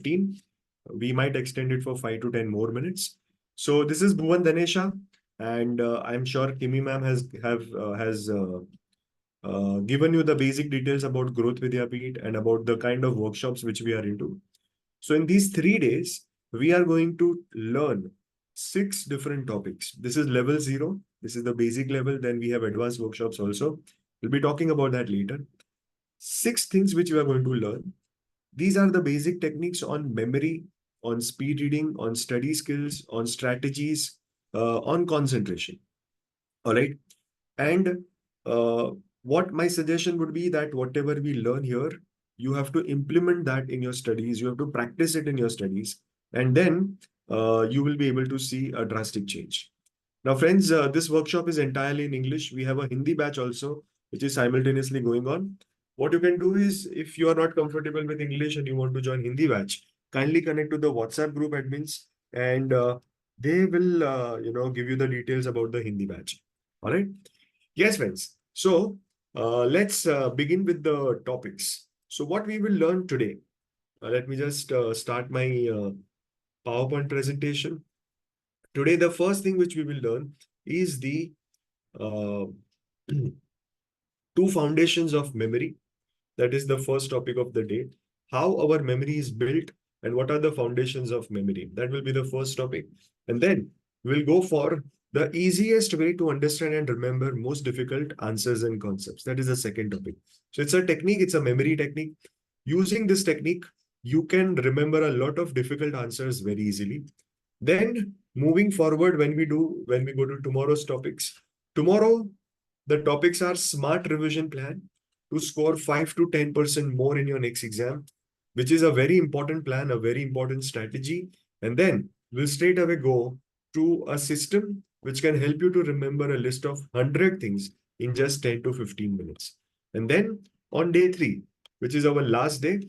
15. We might extend it for 5 to 10 more minutes. So this is Bhuvan Dhanesha, and I'm sure Kimi ma'am has given you the basic details about Growth Vidyapeeth and about the kind of workshops which we are into. So in these 3 days, we are going to learn 6 different topics. This is level 0. This is the basic level. Then we have advanced workshops also. We'll be talking about that later. 6 things which we are going to learn. These are the basic techniques on memory, on speed reading, on study skills, on strategies, on concentration. All right. And uh, what my suggestion would be that whatever we learn here, you have to implement that in your studies. You have to practice it in your studies. And then you will be able to see a drastic change. Now, friends, this workshop is entirely in English. We have a Hindi batch also, which is simultaneously going on. What you can do is, if you are not comfortable with English and you want to join Hindi batch, kindly connect to the WhatsApp group admins, and they will, give you the details about the Hindi batch. All right. Yes, friends. So let's begin with the topics. So what we will learn today. Let me just start my PowerPoint presentation. Today, the first thing which we will learn is the uh, two foundations of memory. That is the first topic of the day. How our memory is built and what are the foundations of memory. That will be the first topic. And then we'll go for the easiest way to understand and remember most difficult answers and concepts. That is the second topic. So it's a technique, it's a memory technique. Using this technique, you can remember a lot of difficult answers very easily. Then moving forward, when we go to tomorrow's topics, tomorrow the topics are smart revision plan to score 5 to 10% more in your next exam, which is a very important plan, a very important strategy. And then we'll straight away go to a system which can help you to remember a list of 100 things in just 10 to 15 minutes. And then on day 3, which is our last day,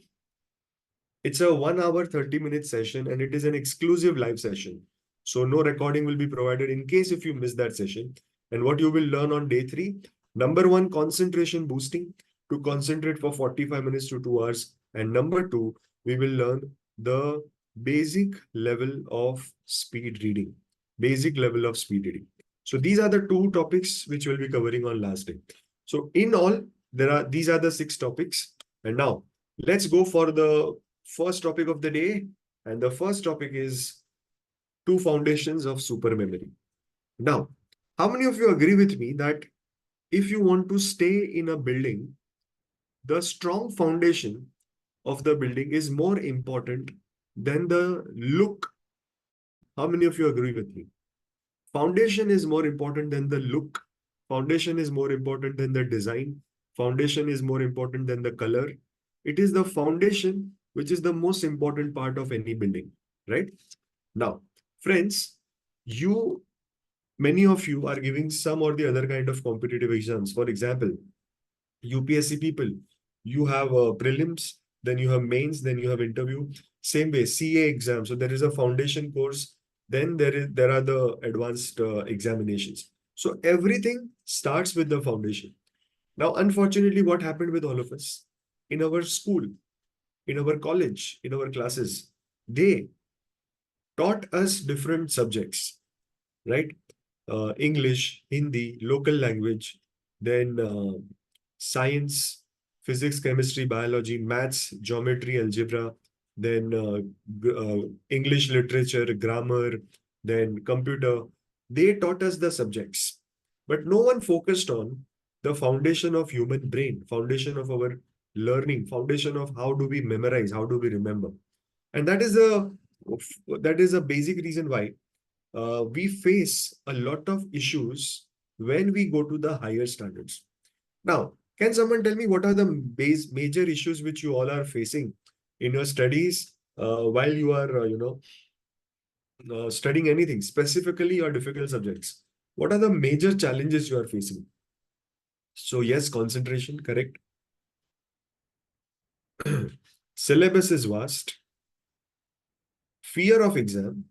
it's a 1 hour 30-minute session and it is an exclusive live session. So no recording will be provided in case if you miss that session. And what you will learn on day 3, number 1, concentration boosting to concentrate for 45 minutes to 2 hours. And number 2, we will learn the basic level of speed reading. Basic level of speed reading. So these are the 2 topics which we'll be covering on last day. So in all, these are the 6 topics. And now let's go for the first topic of the day. And the first topic is 2 foundations of super memory. Now, how many of you agree with me that if you want to stay in a building, the strong foundation of the building is more important than the look? How many of you agree with me? Foundation is more important than the look. Foundation is more important than the design. Foundation is more important than the color. It is the foundation which is the most important part of any building, right? Now, friends, many of you are giving some or the other kind of competitive exams. For example, UPSC people, you have prelims, then you have mains, then you have interview. Same way, CA exam. So there is a foundation course, then there are the advanced examinations. So everything starts with the foundation. Now, unfortunately, what happened with all of us in our school, in our college, in our classes, they taught us different subjects, right? English, Hindi, local language, then science, physics, chemistry, biology, maths, geometry, algebra, then English literature, grammar, then computer. They taught us the subjects, but no one focused on the foundation of human brain, foundation of our learning, foundation of how do we memorize, how do we remember. And that is a basic reason why we face a lot of issues when we go to the higher standards. Now, can someone tell me what are the major issues which you all are facing in your studies while you are, studying anything, specifically your difficult subjects? What are the major challenges you are facing? So yes, concentration, correct. Syllabus is vast. Fear of exam.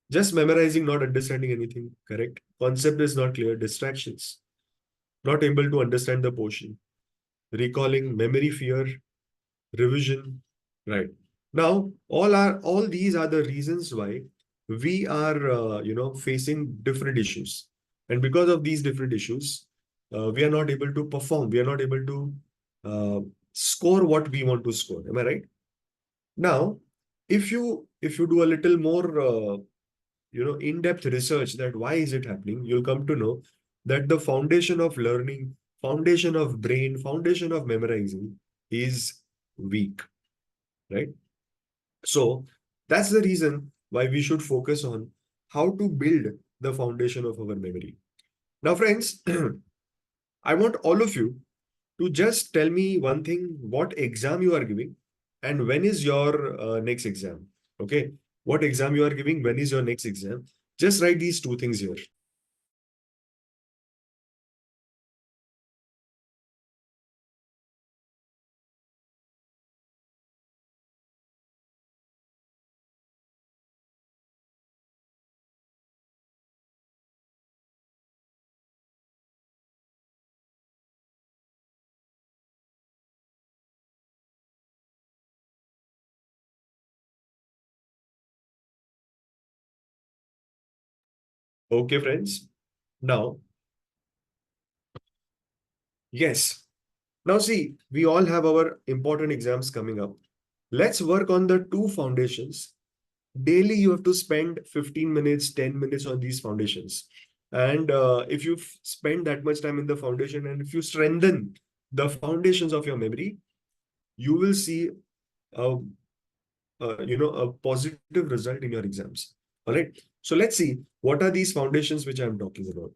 Just memorizing, not understanding anything, correct. Concept is not clear. Distractions. Not able to understand the portion. Recalling, memory fear, revision, right. Now, all these are the reasons why we are facing different issues, and because of these different issues, we are not able to perform. We are not able to uh, score what we want to score. Am I right? Now, if you do a little more in-depth research that why is it happening, you'll come to know that the foundation of learning, foundation of brain, foundation of memorizing is weak, right? So that's the reason why we should focus on how to build the foundation of our memory. Now, friends, I want all of you to just tell me one thing: what exam you are giving, and when is your next exam? Okay, what exam you are giving? When is your next exam? Just write these two things here. Okay, friends. Now, yes. Now, see, we all have our important exams coming up. Let's work on the two foundations. Daily, you have to spend 15 minutes, 10 minutes on these foundations. And if you spend that much time in the foundation, and if you strengthen the foundations of your memory, you will see a, a positive result in your exams. All right. So let's see what are these foundations which I'm talking about.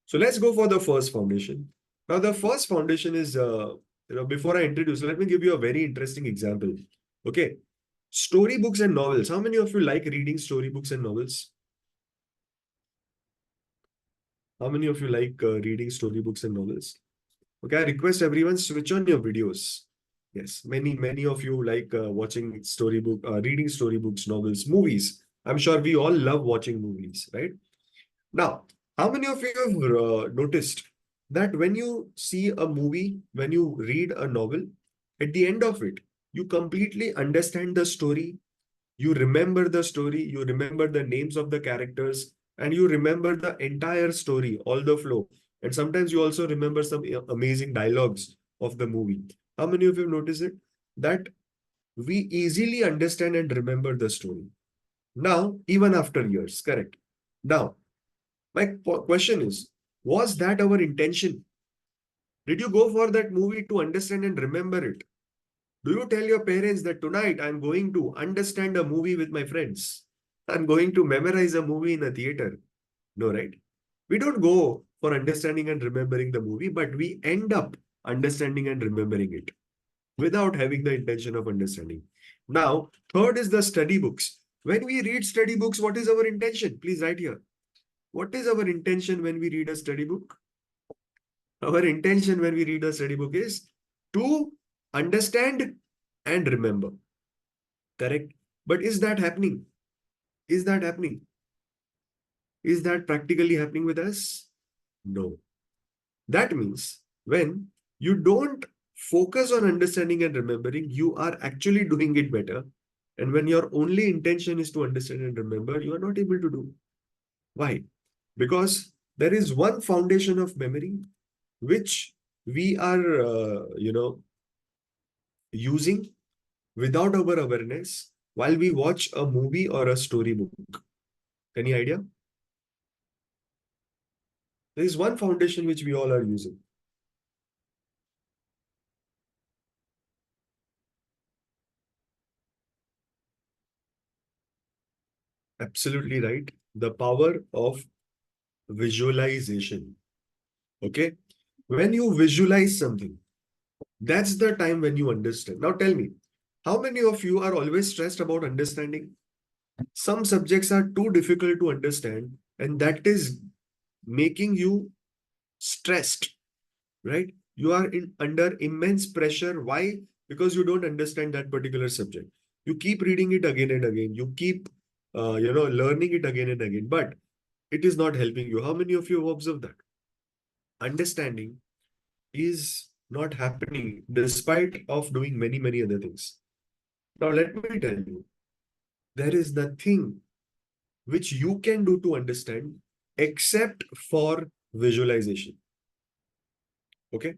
So let's go for the first foundation. Now, the first foundation is, before I introduce, let me give you a very interesting example. Okay. Storybooks and novels. How many of you like reading storybooks and novels? How many of you like reading storybooks and novels? Okay, I request everyone switch on your videos. Yes, many of you like watching reading storybooks, novels, movies. I'm sure we all love watching movies, right? Now, how many of you have noticed that when you see a movie, when you read a novel, at the end of it, you completely understand the story, you remember the story, you remember the names of the characters, and you remember the entire story, all the flow. And sometimes you also remember some amazing dialogues of the movie. How many of you have noticed it? That we easily understand and remember the story. Now, even after years, correct. Now, my question is, was that our intention? Did you go for that movie to understand and remember it? Do you tell your parents that tonight I'm going to understand a movie with my friends? I'm going to memorize a movie in a theater? No, right? We don't go for understanding and remembering the movie, but we end up understanding and remembering it without having the intention of understanding. Now, third is the study books. When we read study books, what is our intention? Please write here. What is our intention when we read a study book? Our intention when we read a study book is to understand and remember. Correct? But is that happening? Is that happening? Is that practically happening with us? No. That means when you don't focus on understanding and remembering, you are actually doing it better. And when your only intention is to understand and remember, you are not able to do. Why? Because there is one foundation of memory which we are, using without our awareness while we watch a movie or a storybook. Any idea? There is one foundation which we all are using. Absolutely right. The power of visualization. Okay. When you visualize something, that's the time when you understand. Now tell me, how many of you are always stressed about understanding? Some subjects are too difficult to understand, and that is making you stressed, right? You are under immense pressure. Why? Because you don't understand that particular subject. You keep reading it again and again. You keep, learning it again and again, but it is not helping you. How many of you have observed that? Understanding is not happening despite of doing many other things. Now, let me tell you, there is nothing which you can do to understand except for visualization. Okay?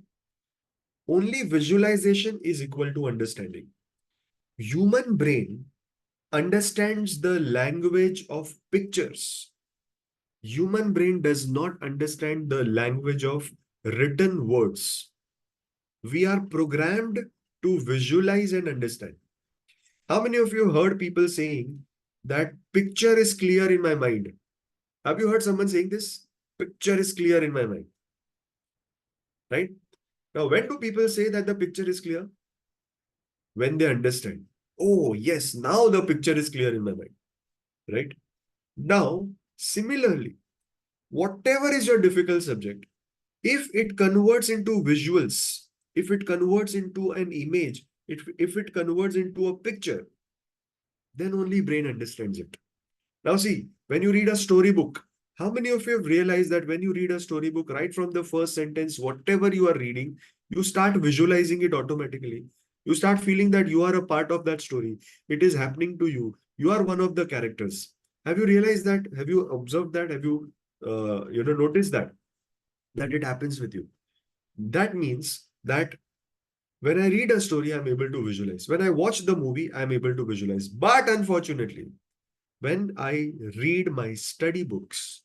Only visualization is equal to understanding. Human brain understands the language of pictures. Human brain does not understand the language of written words. We are programmed to visualize and understand. How many of you heard people saying that picture is clear in my mind? Have you heard someone saying this? Picture is clear in my mind, right? Now, when do people say that the picture is clear? When they understand. Oh, yes, now the picture is clear in my mind, right? Now, similarly, whatever is your difficult subject, if it converts into visuals, if it converts into an image, if it converts into a picture, then only brain understands it. Now see, when you read a storybook, how many of you have realized that when you read a storybook, right from the first sentence, whatever you are reading, you start visualizing it automatically. You start feeling that you are a part of that story. It is happening to you. You are one of the characters. Have you realized that? Have you observed that? Have you, noticed that it happens with you? That means that when I read a story, I'm able to visualize. When I watch the movie, I'm able to visualize. But unfortunately, when I read my study books,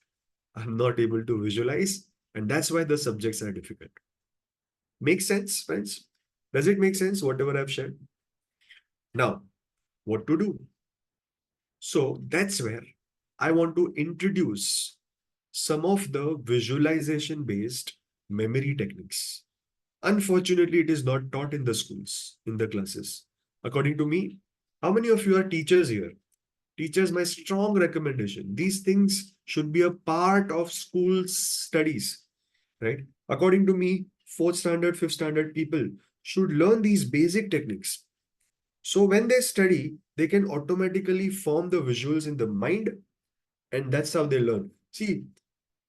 I'm not able to visualize, and that's why the subjects are difficult. Makes sense, friends? Does it make sense, whatever I've shared? Now, what to do? So that's where I want to introduce some of the visualization-based memory techniques. Unfortunately, it is not taught in the schools, in the classes. According to me, how many of you are teachers here? Teachers, my strong recommendation. These things should be a part of school studies, right? According to me, fourth standard, fifth standard people should learn these basic techniques. So when they study, they can automatically form the visuals in the mind, and that's how they learn. See,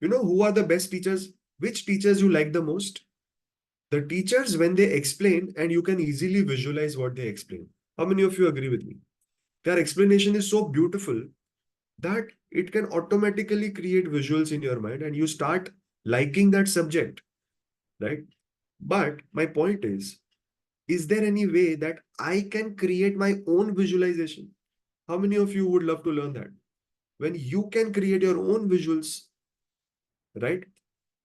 you know who are the best teachers? Which teachers you like the most? The teachers, when they explain, and you can easily visualize what they explain. How many of you agree with me? Their explanation is so beautiful that it can automatically create visuals in your mind and you start liking that subject, right? But my point is there any way that I can create my own visualization? How many of you would love to learn that? When you can create your own visuals, right?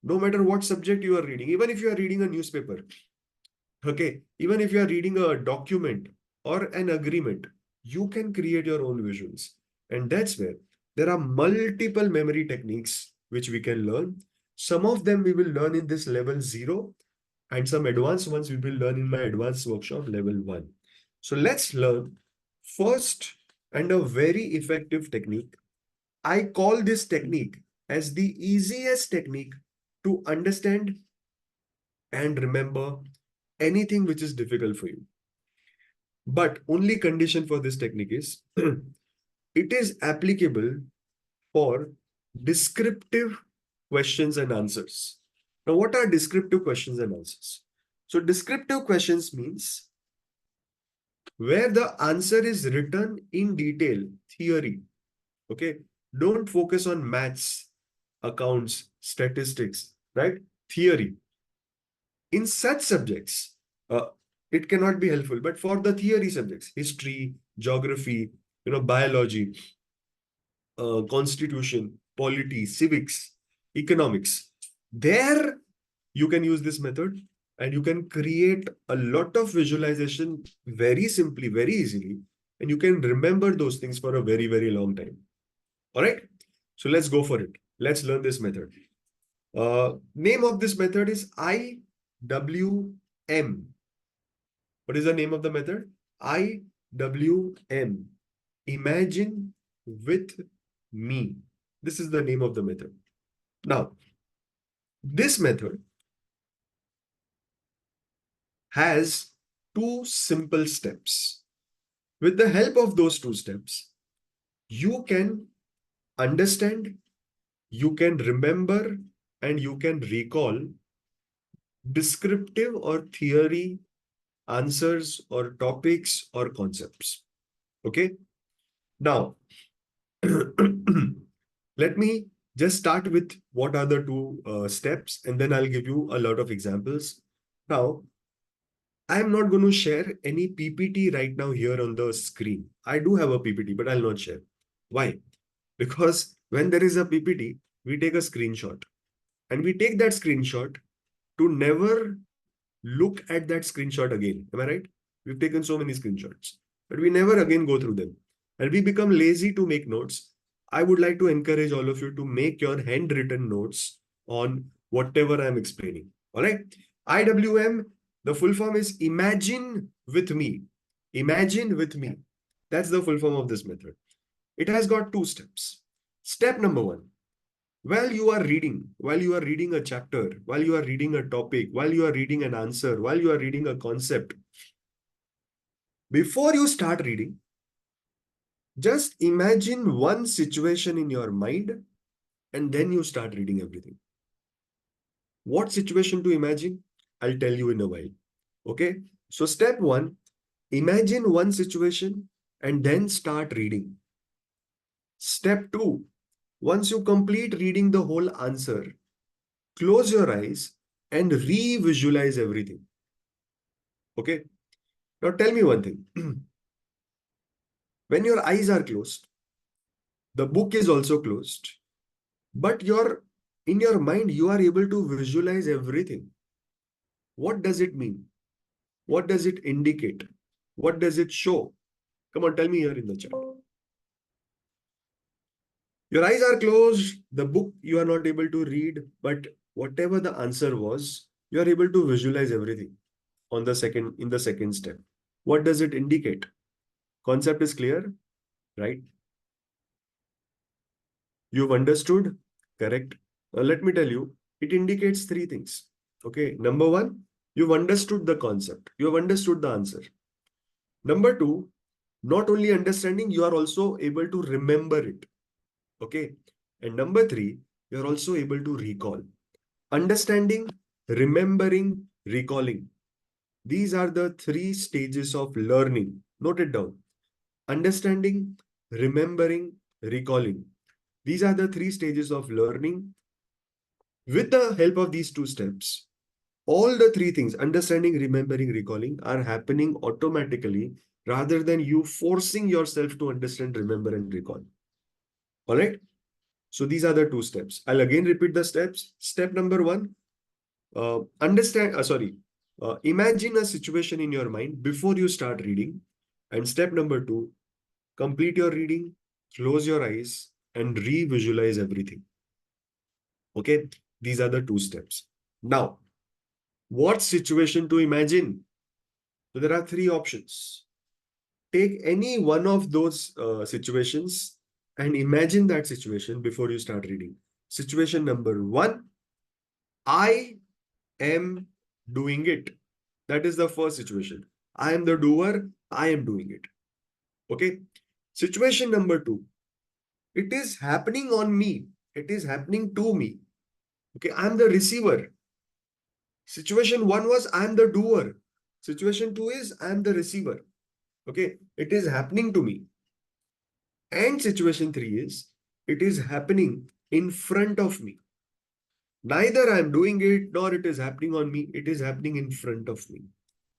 No matter what subject you are reading, even if you are reading a newspaper, okay, even if you are reading a document or an agreement, you can create your own visuals. And that's where there are multiple memory techniques which we can learn. Some of them we will learn in this level 0, and some advanced ones we will learn in my advanced workshop level 1. So let's learn first and a very effective technique. I call this technique as the easiest technique to understand and remember anything which is difficult for you. But only condition for this technique is it is applicable for descriptive questions and answers. Now, what are descriptive questions and answers? So descriptive questions means where the answer is written in detail, theory. Okay. Don't focus on maths, accounts, statistics, right? Theory. In such subjects, it cannot be helpful. But for the theory subjects, history, geography, biology, constitution, polity, civics, economics, there you can use this method and you can create a lot of visualization very simply, very easily, and you can remember those things for a very, very long time. All right. So let's go for it. Let's learn this method. Name of this method is IWM. What is the name of the method? IWM. Imagine with me. This is the name of the method. Now, this method has two simple steps. With the help of those two steps, you can understand, you can remember, and you can recall descriptive or theory answers or topics or concepts. Okay. Now, let me just start with what are the two steps, and then I'll give you a lot of examples. Now, I'm not going to share any PPT right now here on the screen. I do have a PPT, but I'll not share. Why? Because when there is a PPT, we take a screenshot, and we take that screenshot to never look at that screenshot again. Am I right? We've taken so many screenshots, but we never again go through them. And we become lazy to make notes. I would like to encourage all of you to make your handwritten notes on whatever I'm explaining. All right. IWM, the full form is Imagine with Me. Imagine with me. That's the full form of this method. It has got two steps. Step number one, while you are reading a chapter, while you are reading a topic, while you are reading an answer, while you are reading a concept, before you start reading, just imagine one situation in your mind and then you start reading everything. What situation to imagine? I'll tell you in a while. Okay. So, step one, imagine one situation and then start reading. Step two, once you complete reading the whole answer, close your eyes and re-visualize everything. Okay. Now tell me one thing. When your eyes are closed, the book is also closed, but in your mind, you are able to visualize everything. What does it mean? What does it indicate? What does it show? Come on, tell me here in the chat. Your eyes are closed, the book you are not able to read, but whatever the answer was, you are able to visualize everything in the second step. What does it indicate? Concept is clear, right? You've understood? Correct. Let me tell you, it indicates three things. Okay. Number one, you've understood the concept. You have understood the answer. Number two, not only understanding, you are also able to remember it. Okay. And number three, you're also able to recall. Understanding, remembering, recalling. These are the three stages of learning. Note it down. Understanding, remembering, recalling. These are the three stages of learning. With the help of these two steps, all the three things, understanding, remembering, recalling, are happening automatically rather than you forcing yourself to understand, remember, and recall. All right. So these are the two steps. I'll again repeat the steps. Step number one, imagine a situation in your mind before you start reading. And step number two, complete your reading, close your eyes, and re-visualize everything. Okay, these are the two steps. Now, what situation to imagine? So there are three options. Take any one of those situations and imagine that situation before you start reading. Situation number one, I am doing it. That is the first situation. I am the doer. I am doing it. Okay. Situation number two, it is happening on me. It is happening to me. Okay. I am the receiver. Situation one was I am the doer. Situation two is I am the receiver. Okay. It is happening to me. And situation three is it is happening in front of me. Neither I am doing it nor it is happening on me. It is happening in front of me.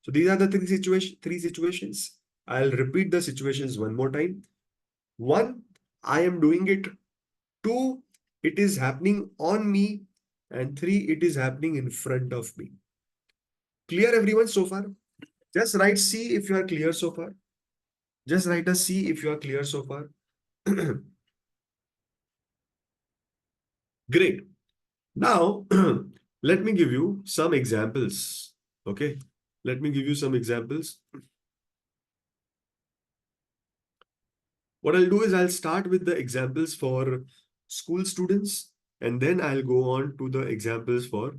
So these are the three situations. I'll repeat the situations one more time. One, I am doing it. Two, it is happening on me. And three, it is happening in front of me. Clear everyone so far? Just write C if you are clear so far. Just write a C if you are clear so far. Great. Now, let me give you some examples. Okay. Let me give you some examples. What I'll do is I'll start with the examples for school students, and then I'll go on to the examples for,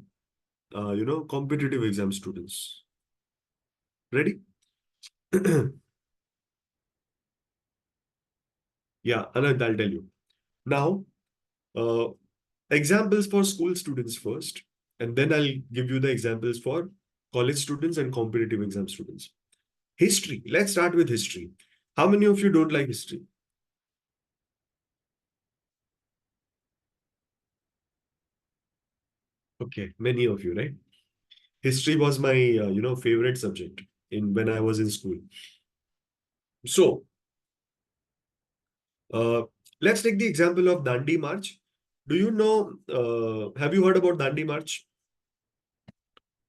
competitive exam students. Ready? Yeah, Anand, I'll tell you. Now, uh, examples for school students first, and then I'll give you the examples for college students and competitive exam students. History. Let's start with history. How many of you don't like history? Okay, many of you, right? History was my favorite subject in when I was in school. So uh, let's take the example of Dandi March. Do you know? Have you heard about Dandi March?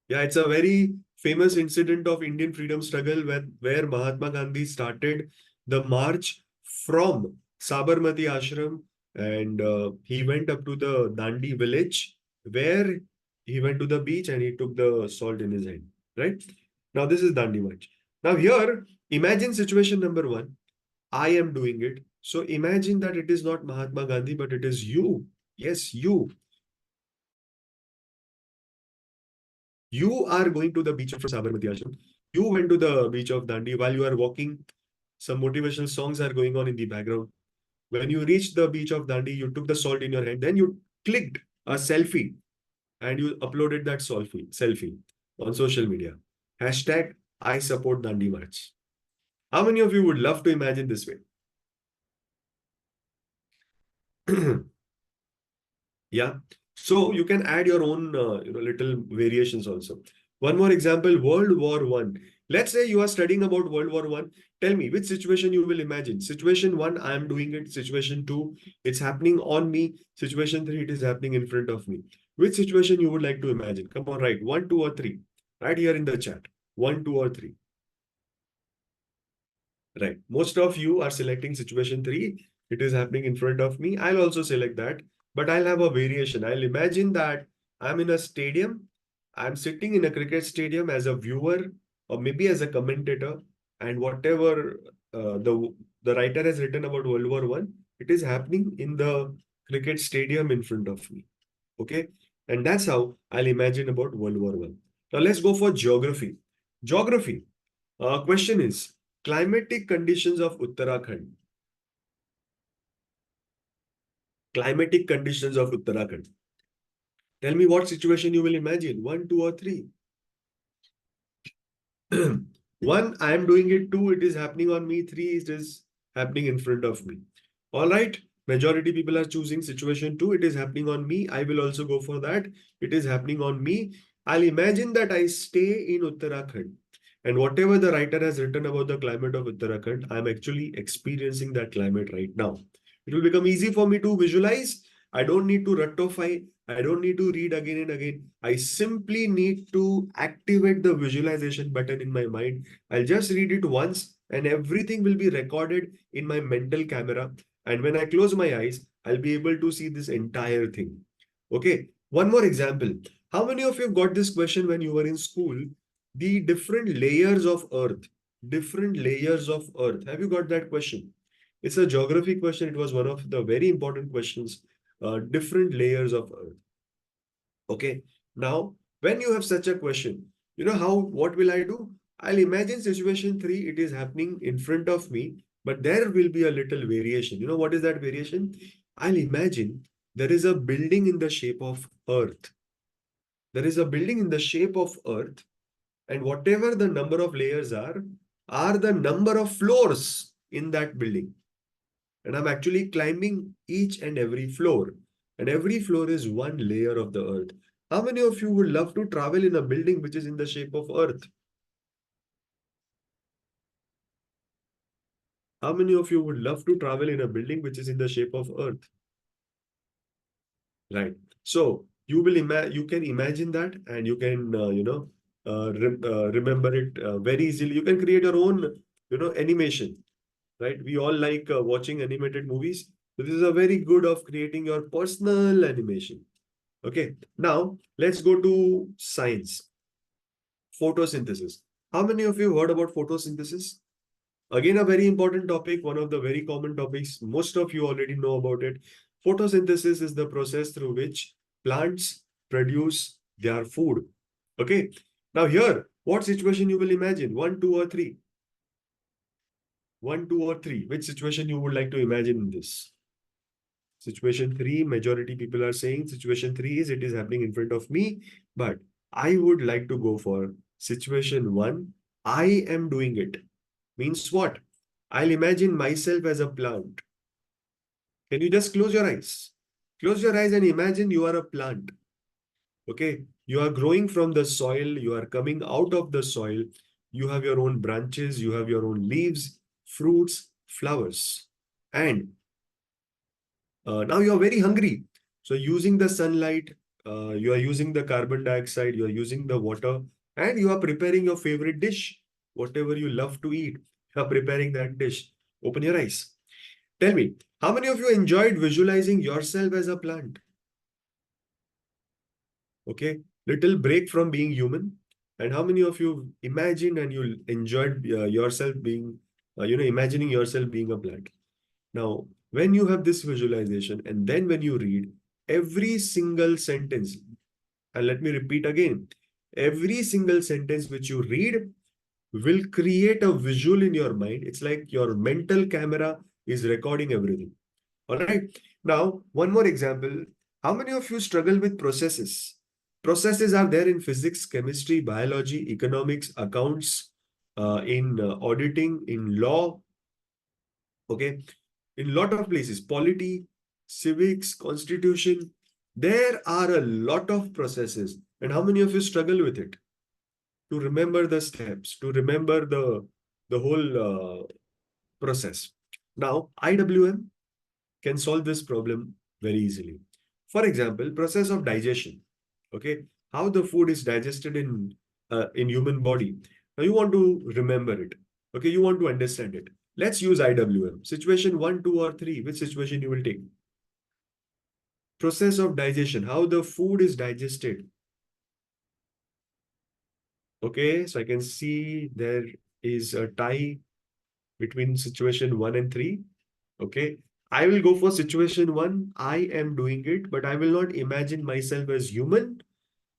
Yeah, it's a very famous incident of Indian freedom struggle where Mahatma Gandhi started the march from Sabarmati Ashram, and he went up to the Dandi village where he went to the beach and he took the salt in his hand. Right? Now this is Dandi March. Now here, imagine situation number one. I am doing it. So imagine that it is not Mahatma Gandhi, but it is you. Yes, you. You are going to the beach of Sabarmati Ashram. You went to the beach of Dandi. While you are walking, some motivational songs are going on in the background. When you reached the beach of Dandi, you took the salt in your hand. Then you clicked a selfie and you uploaded that selfie on social media. Hashtag I support Dandi March. How many of you would love to imagine this way? Yeah. So you can add your own, little variations also. One more example, World War One. Let's say you are studying about World War One. Tell me which situation you will imagine. Situation one, I am doing it. Situation two, it's happening on me. Situation three, it is happening in front of me. Which situation you would like to imagine? Come on, write one, two, or three. Right here in the chat. One, two, or three. Right. Most of you are selecting situation three. It is happening in front of me. I'll also select that, but I'll have a variation. I'll imagine that I'm in a stadium. I'm sitting in a cricket stadium as a viewer or maybe as a commentator, and whatever the writer has written about World War One, it is happening in the cricket stadium in front of me. Okay, and that's how I'll imagine about World War One. Now let's go for geography. Geography. Question is climatic conditions of Uttarakhand. Climatic conditions of Uttarakhand. Tell me what situation you will imagine. One, two, or three. One, I am doing it. Two, it is happening on me. Three, it is happening in front of me. All right. Majority people are choosing situation two. It is happening on me. I will also go for that. It is happening on me. I'll imagine that I stay in Uttarakhand. And whatever the writer has written about the climate of Uttarakhand, I'm actually experiencing that climate right now. It will become easy for me to visualize. I don't need to ratify. I don't need to read again and again. I simply need to activate the visualization button in my mind. I'll just read it once and everything will be recorded in my mental camera. And when I close my eyes, I'll be able to see this entire thing. Okay. One more example. How many of you have got this question when you were in school? The different layers of Earth. Different layers of Earth. Have you got that question? It's a geography question. It was one of the very important questions. Different layers of Earth. Okay. Now, when you have such a question, you know what will I do? I'll imagine situation three, it is happening in front of me, but there will be a little variation. You know what is that variation? I'll imagine there is a building in the shape of Earth. There is a building in the shape of Earth, and whatever the number of layers are the number of floors in that building. And I'm actually climbing each and every floor. And every floor is one layer of the earth. How many of you would love to travel in a building which is in the shape of earth? How many of you would love to travel in a building which is in the shape of earth? Right. So you can imagine that and you can remember it very easily. You can create your own animation. Right? We all like watching animated movies. So this is a very good of creating your personal animation. Okay, now let's go to science. Photosynthesis. How many of you heard about photosynthesis? Again, a very important topic, one of the very common topics. Most of you already know about it. Photosynthesis is the process through which plants produce their food. Okay, now here, what situation you will imagine? One, two, or three? One, two, or three. Which situation you would like to imagine in this? Situation three, majority people are saying situation three is it is happening in front of me, but I would like to go for situation one. I am doing it. Means what? I'll imagine myself as a plant. Can you just close your eyes? Close your eyes and imagine you are a plant. Okay. You are growing from the soil. You are coming out of the soil. You have your own branches. You have your own leaves, fruits, flowers. And now you are very hungry. So using the sunlight, you are using the carbon dioxide, you are using the water, and you are preparing your favorite dish, whatever you love to eat. You are preparing that dish. Open your eyes. Tell me, how many of you enjoyed visualizing yourself as a plant? Okay, little break from being human. And how many of you imagined and you enjoyed yourself being, imagining yourself being a plant? Now, when you have this visualization and then when you read every single sentence, and let me repeat again, every single sentence which you read will create a visual in your mind. It's like your mental camera is recording everything. All right. Now, one more example. How many of you struggle with processes? Processes are there in physics, chemistry, biology, economics, accounts, in auditing, in law. Okay, in lot of places, polity, civics, constitution, there are a lot of processes. And how many of you struggle with it? To remember the steps, to remember the whole process. Now, IWM can solve this problem very easily. For example, process of digestion. Okay, how the food is digested in human body. Now you want to remember it. Okay, you want to understand it. Let's use IWM. Situation 1, 2, or 3. Which situation you will take? Process of digestion. How the food is digested. Okay, so I can see there is a tie between situation 1 and 3. Okay, I will go for situation 1. I am doing it, but I will not imagine myself as human.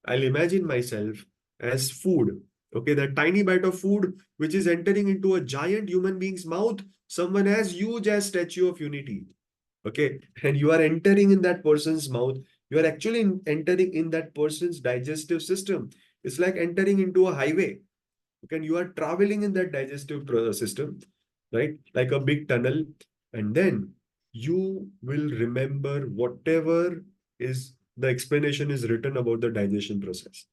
I'll imagine myself as food. Okay, that tiny bite of food which is entering into a giant human being's mouth, someone as huge as Statue of Unity. Okay, and you are entering in that person's mouth. You are actually entering in that person's digestive system. It's like entering into a highway. Okay, and you are traveling in that digestive system, right? Like a big tunnel. And then you will remember whatever is the explanation is written about the digestion process.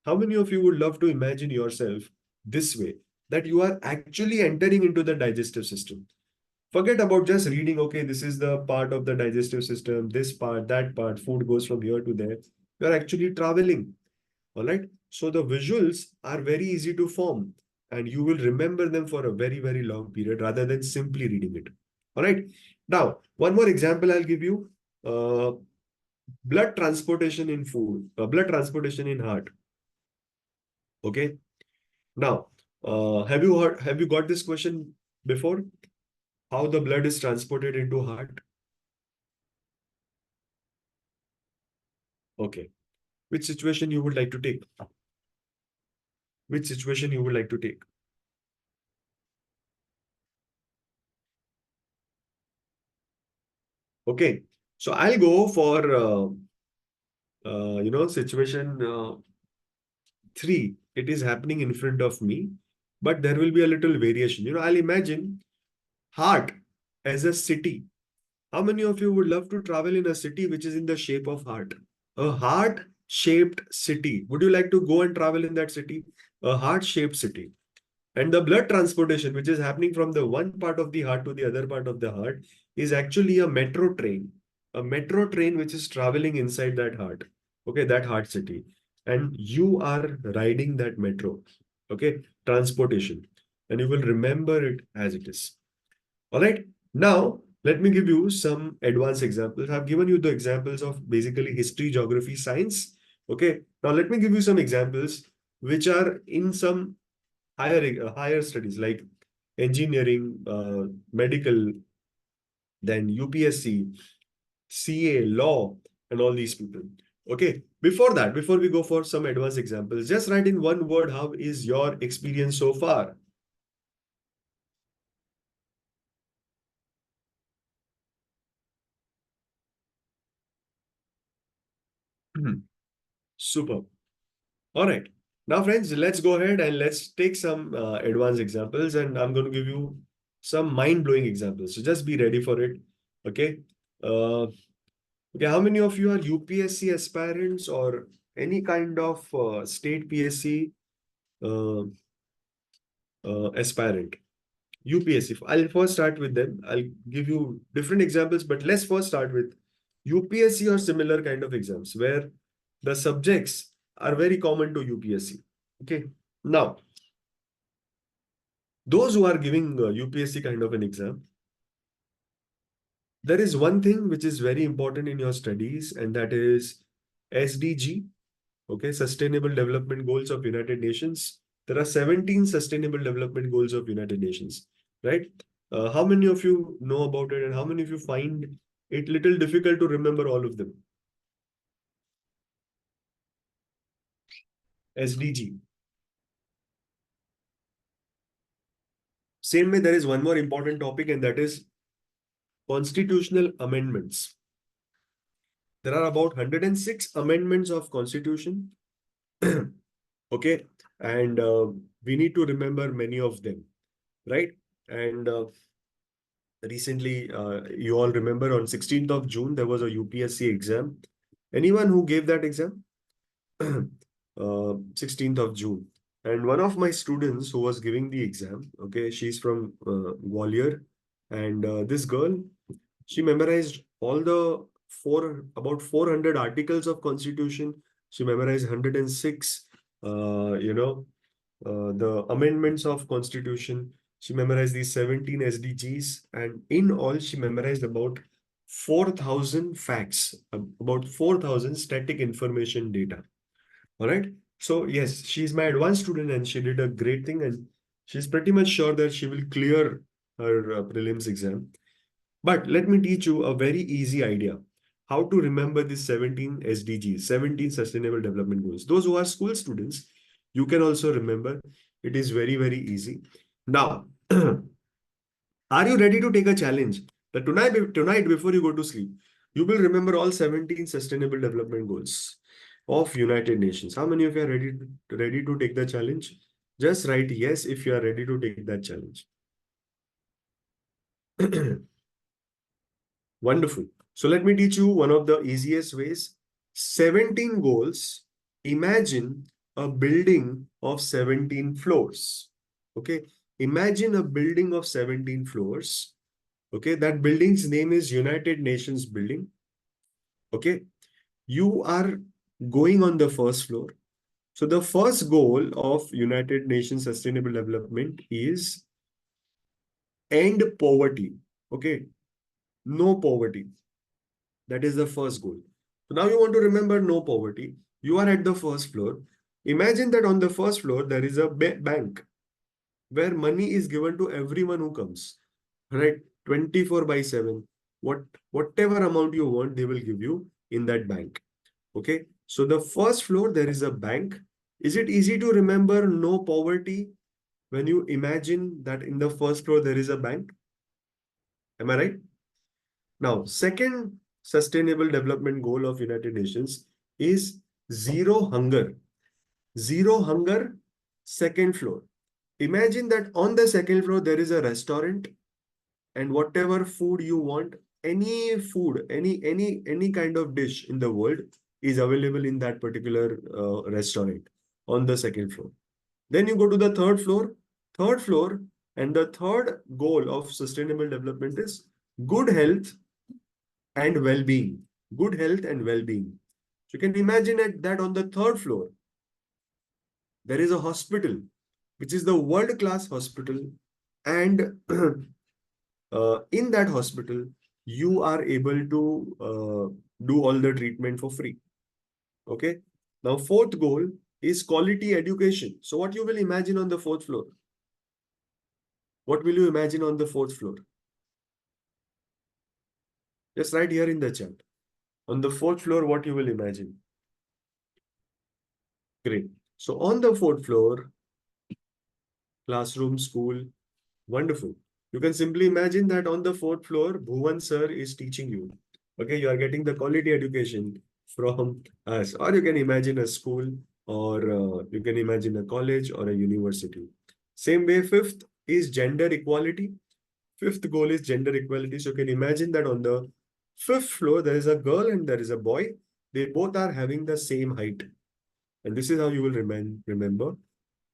How many of you would love to imagine yourself this way, that you are actually entering into the digestive system? Forget about just reading, okay, this is the part of the digestive system, this part, that part, food goes from here to there. You are actually traveling. All right. So the visuals are very easy to form and you will remember them for a very, very long period rather than simply reading it. All right. Now, one more example I'll give you. Uh, blood transportation in food, blood transportation in heart. Okay. Now, have you got this question before? How the blood is transported into heart? Okay. Which situation you would like to take? Which situation you would like to take? Okay. So I'll go for situation 3. It is happening in front of me, but there will be a little variation. I'll imagine heart as a city. How many of you would love to travel in a city which is in the shape of heart? A heart shaped city. Would you like to go and travel in that city? A heart shaped city. And the blood transportation, which is happening from the one part of the heart to the other part of the heart, is actually a metro train. A metro train which is traveling inside that heart. Okay, that heart city. And you are riding that metro. Okay, transportation. And you will remember it as it is. All right. Now, let me give you some advanced examples. I've given you the examples of basically history, geography, science. Okay. Now, let me give you some examples which are in some higher studies like engineering, medical, then UPSC, CA, law, and all these people. Okay. Before that, before we go for some advanced examples, just write in one word, how is your experience so far? Super. All right. Now, friends, let's go ahead and let's take some advanced examples. And I'm going to give you some mind-blowing examples. So just be ready for it. Okay. Okay, how many of you are UPSC aspirants or any kind of state PSC uh, aspirant? UPSC. I'll first start with them. I'll give you different examples, but let's first start with UPSC or similar kind of exams where the subjects are very common to UPSC. Okay. Now, those who are giving UPSC kind of an exam, there is one thing which is very important in your studies, and that is SDG, okay, Sustainable Development Goals of United Nations. There are 17 Sustainable Development Goals of United Nations, right? How many of you know about it, and how many of you find it little difficult to remember all of them? SDG. Same way, there is one more important topic, and that is constitutional amendments. There are about 106 amendments of constitution. Okay, and we need to remember many of them, right? And recently, you all remember on 16th of June, there was a UPSC exam. Anyone who gave that exam? 16th of June. And one of my students who was giving the exam, okay, she's from Gwalior. And this girl, she memorized all the about 400 articles of Constitution. She memorized 106, the amendments of Constitution. She memorized these 17 SDGs, and in all, she memorized about 4,000 facts, about 4,000 static information data. All right. So yes, she's my advanced student, and she did a great thing, and she's pretty much sure that she will clear her prelims exam. But let me teach you a very easy idea how to remember these 17 SDGs, 17 Sustainable Development Goals. Those who are school students, you can also remember. It is very, very easy. Now, are you ready to take a challenge? That tonight before you go to sleep, you will remember all 17 Sustainable Development Goals of United Nations. How many of you are ready to take the challenge? Just write yes if you are ready to take that challenge. Wonderful. So let me teach you one of the easiest ways. 17 goals. Imagine a building of 17 floors. Okay. Imagine a building of 17 floors. Okay. That building's name is United Nations building. Okay. You are going on the first floor. So the first goal of United Nations Sustainable Development is end poverty. Okay. No poverty. That is the first goal. So now you want to remember no poverty. You are at the first floor. Imagine that on the first floor, there is a bank where money is given to everyone who comes, right? 24 by 7. Whatever amount you want, they will give you in that bank. Okay. So the first floor, there is a bank. Is it easy to remember no poverty when you imagine that in the first floor, there is a bank? Am I right? Now, second sustainable development goal of United Nations is zero hunger. Zero hunger, second floor. Imagine that on the second floor, there is a restaurant, and whatever food you want, any food, any kind of dish in the world is available in that particular restaurant on the second floor. Then you go to the third floor. Third floor, and the third goal of sustainable development is good health and well-being. Good health and well-being. So you can imagine that on the third floor, there is a hospital, which is the world-class hospital. And in that hospital, you are able to do all the treatment for free. Okay. Now, fourth goal is quality education. So what you will imagine on the fourth floor? What will you imagine on the fourth floor? Just write here in the chat. On the fourth floor, what you will imagine? Great. So on the fourth floor, classroom, school, wonderful. You can simply imagine that on the fourth floor, Bhuvan sir is teaching you. Okay, you are getting the quality education from us. Or you can imagine a school, or you can imagine a college or a university. Same way, fifth is gender equality. Fifth goal is gender equality. So you can imagine that on the fifth floor, there is a girl and there is a boy. They both are having the same height. And this is how you will remember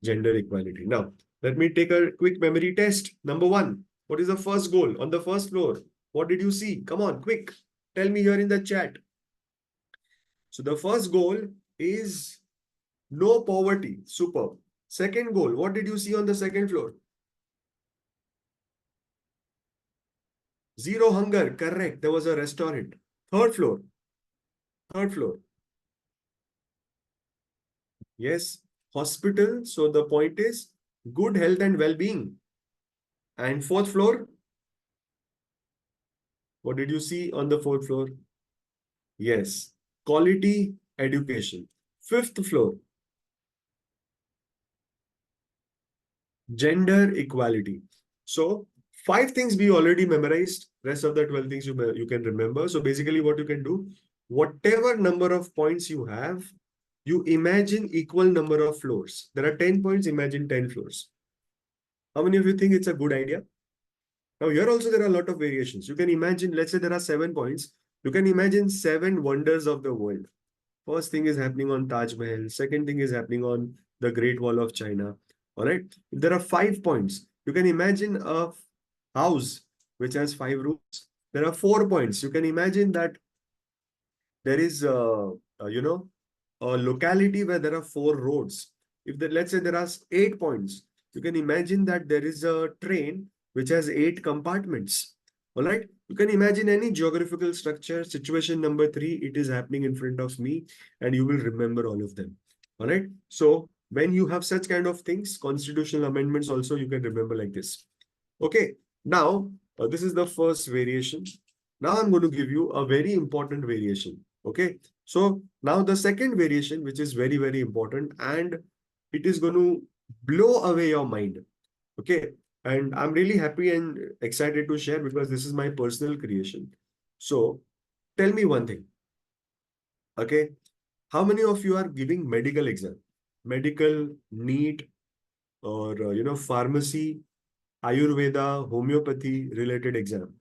gender equality. Now, let me take a quick memory test. Number one, what is the first goal on the first floor? What did you see? Come on, quick. Tell me here in the chat. So the first goal is no poverty. Superb. Second goal, what did you see on the second floor? Zero hunger. Correct. There was a restaurant. Third floor. Third floor. Yes. Hospital. So the point is good health and well-being. And fourth floor, what did you see on the fourth floor? Yes. Quality education. Fifth floor, gender equality. So five things we already memorized. Rest of the 12 things you can remember. So basically what you can do, whatever number of points you have, you imagine equal number of floors. There are 10 points, imagine 10 floors. How many of you think it's a good idea? Now here also there are a lot of variations. You can imagine, let's say there are 7 points. You can imagine 7 wonders of the world. First thing is happening on Taj Mahal. Second thing is happening on the Great Wall of China. All right. If there are 5 points, you can imagine a house which has 5 rooms. There are 4 points. You can imagine that there is, a locality where there are 4 roads. If let's say there are 8 points, you can imagine that there is a train which has 8 compartments. All right. You can imagine any geographical structure. Situation number 3, it is happening in front of me, and you will remember all of them. All right. So when you have such kind of things, constitutional amendments also you can remember like this. Okay. Now, this is the first variation. Now I'm going to give you a very important variation. Okay. So now the second variation, which is very, very important, and it is going to blow away your mind. Okay. And I'm really happy and excited to share because this is my personal creation. So tell me one thing. Okay. How many of you are giving medical exam? Medical, NEET, or pharmacy, Ayurveda, homeopathy related exam?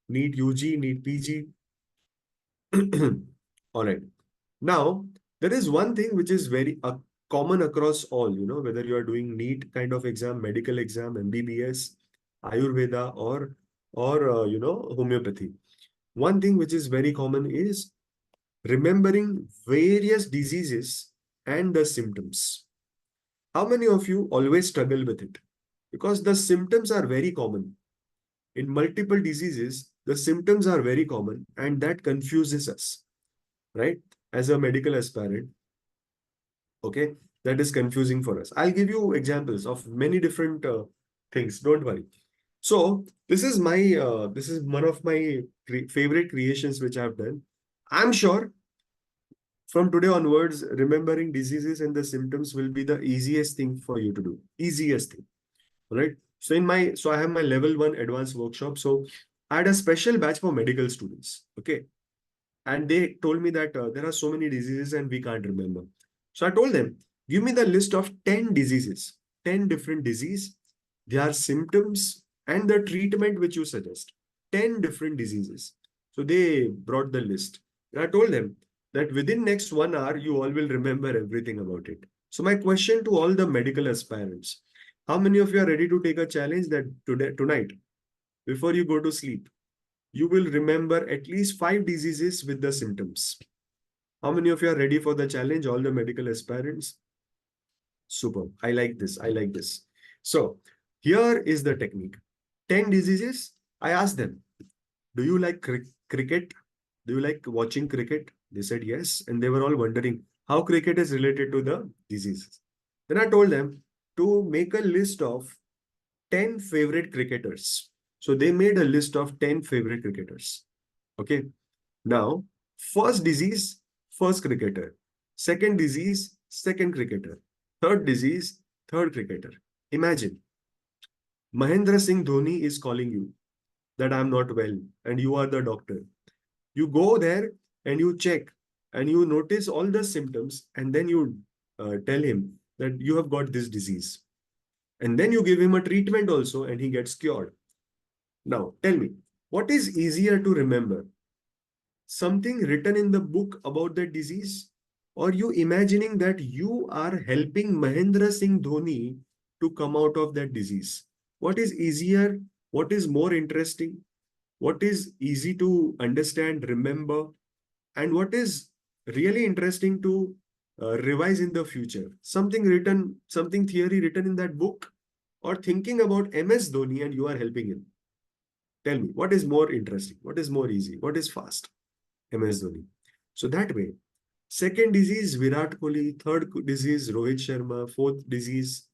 NEET UG, NEET PG. All right. Now, there is one thing which is very common across all, whether you are doing NEET kind of exam, medical exam, MBBS, Ayurveda, or homeopathy. One thing which is very common is remembering various diseases and the symptoms. How many of you always struggle with it? Because the symptoms are very common. In multiple diseases, the symptoms are very common, and that confuses us, right? As a medical aspirant, okay, that is confusing for us. I'll give you examples of many different things. Don't worry. So this is one of my favorite creations which I've done. I'm sure from today onwards, remembering diseases and the symptoms will be the easiest thing for you to do. Easiest thing, right? So I have my level 1 advanced workshop. So I had a special batch for medical students. Okay. And they told me that there are so many diseases and we can't remember. So I told them, give me the list of 10 diseases, 10 different disease, their symptoms, and the treatment which you suggest. 10 different diseases. So they brought the list. And I told them that within next 1 hour, you all will remember everything about it. So my question to all the medical aspirants, how many of you are ready to take a challenge that tonight, before you go to sleep, you will remember at least 5 diseases with the symptoms? How many of you are ready for the challenge? All the medical aspirants? Super. I like this. I like this. So here is the technique. 10 diseases. I asked them, do you like cricket? Do you like watching cricket? They said yes. And they were all wondering how cricket is related to the diseases. Then I told them to make a list of 10 favorite cricketers. So they made a list of 10 favorite cricketers. Okay. Now, first disease, first cricketer. Second disease, second cricketer. Third disease, third cricketer. Imagine, Mahendra Singh Dhoni is calling you that I'm not well and you are the doctor. You go there and you check and you notice all the symptoms, and then you tell him that you have got this disease. And then you give him a treatment also and he gets cured. Now, tell me, what is easier to remember? Something written in the book about that disease? Or you imagining that you are helping Mahendra Singh Dhoni to come out of that disease? What is easier? What is more interesting? What is easy to understand, remember, and what is really interesting to revise in the future? Something written, something theory written in that book, or thinking about MS Dhoni and you are helping him? Tell me, what is more interesting? What is more easy? What is fast? MS Dhoni. So that way, second disease, Virat Kohli. Third disease, Rohit Sharma. Fourth disease,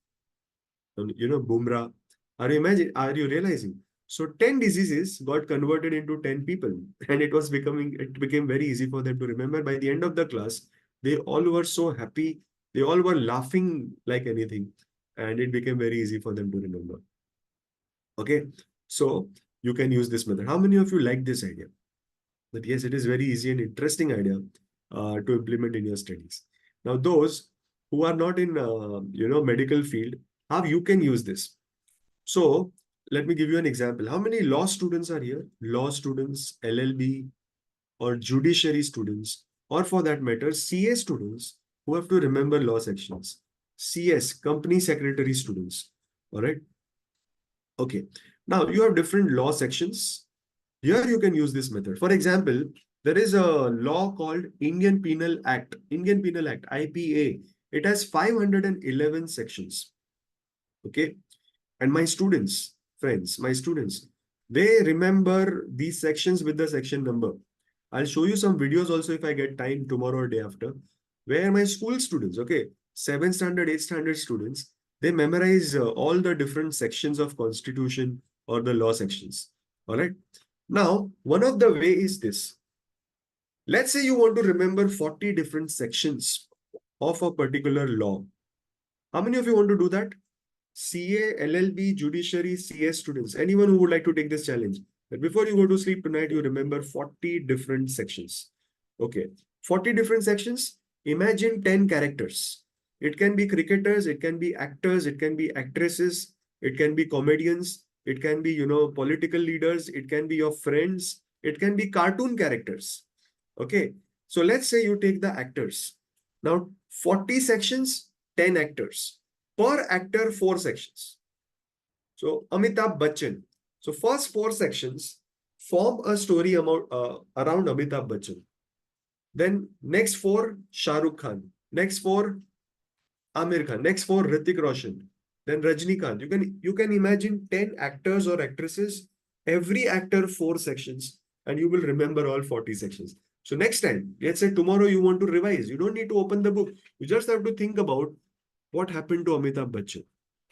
Bumrah. Are you realizing? So 10 diseases got converted into 10 people, and it became very easy for them to remember. By the end of the class, they all were so happy. They all were laughing like anything, and it became very easy for them to remember. Okay. So you can use this method. How many of you like this idea? That yes, it is very easy and interesting idea to implement in your studies. Now, those who are not in medical field, how you can use this? So let me give you an example. How many law students are here? Law students, LLB, or judiciary students, or for that matter, CA students who have to remember law sections. CS, company secretary students. All right. Okay. Now you have different law sections. Here you can use this method. For example, there is a law called Indian Penal Act, IPA. It has 511 sections. Okay. And my students, friends, they remember these sections with the section number. I'll show you some videos also if I get time tomorrow or day after, where my school students, okay, 7th standard, 8th standard students, they memorize all the different sections of constitution or the law sections. All right. Now, one of the way is this. Let's say you want to remember 40 different sections of a particular law. How many of you want to do that? CA, LLB, judiciary, CS students. Anyone who would like to take this challenge? That before you go to sleep tonight, you remember 40 different sections. Okay. 40 different sections. Imagine 10 characters. It can be cricketers, it can be actors, it can be actresses, it can be comedians, it can be, political leaders, it can be your friends, it can be cartoon characters. Okay. So let's say you take the actors. Now, 40 sections, 10 actors. Per actor, 4 sections. So Amitabh Bachchan. So first 4 sections form a story around Amitabh Bachchan. Then next 4, Shah Rukh Khan. Next 4, Amir Khan. Next 4, Hrithik Roshan. Then Rajnikant. You can imagine 10 actors or actresses, every actor 4 sections, and you will remember all 40 sections. So next time, let's say tomorrow you want to revise, you don't need to open the book. You just have to think about what happened to Amitabh Bachchan,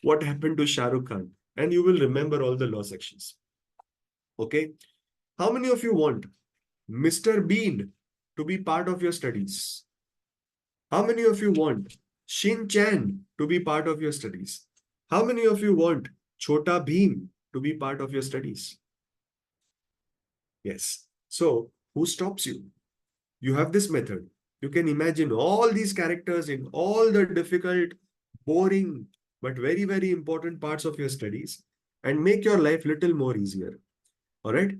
what happened to Shah Rukh Khan, and you will remember all the law sections. Okay. How many of you want Mr. Bean to be part of your studies? How many of you want Shin Chan to be part of your studies? How many of you want Chota Bheem to be part of your studies? Yes. So who stops you? You have this method. You can imagine all these characters in all the difficult, boring, but very, very important parts of your studies and make your life little more easier. All right.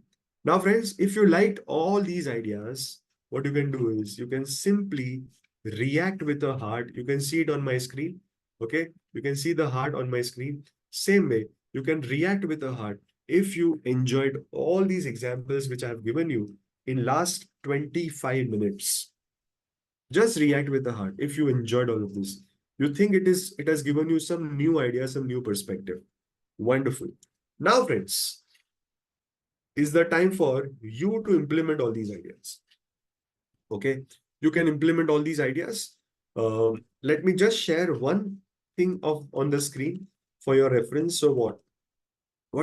Now, friends, if you liked all these ideas, what you can do is you can simply react with a heart. You can see it on my screen. Okay. You can see the heart on my screen. Same way, you can react with a heart if you enjoyed all these examples which I have given you in last 25 minutes. Just react with the heart if you enjoyed all of this. You think it has given you some new ideas, some new perspective. Wonderful. Now, friends, is the time for you to implement all these ideas. Okay, you can implement all these ideas. Let me just share one thing on the screen for your reference. So what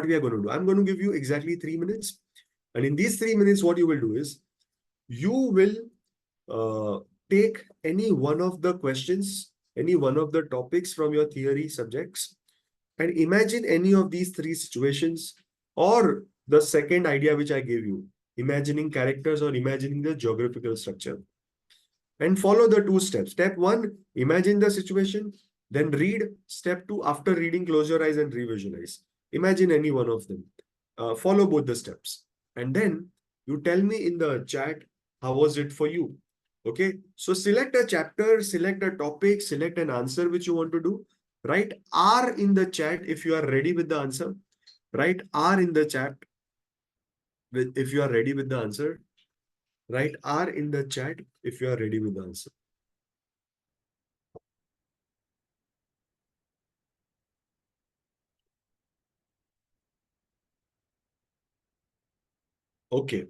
we are going to do? I'm going to give you exactly 3 minutes. And in these 3 minutes, what you will do is you will take any one of the questions, any one of the topics from your theory subjects, and imagine any of these 3 situations, or the second idea which I gave you, imagining characters or imagining the geographical structure. And follow the 2 steps. Step 1, imagine the situation, then read. Step 2, after reading, close your eyes and revisualize. Imagine any one of them. follow both the steps. And then you tell me in the chat, how was it for you? Okay. So select a chapter, select a topic, select an answer which you want to do. Write R in the chat if you are ready with the answer. Write R in the chat if you are ready with the answer. Write R in the chat if you are ready with the answer. Okay.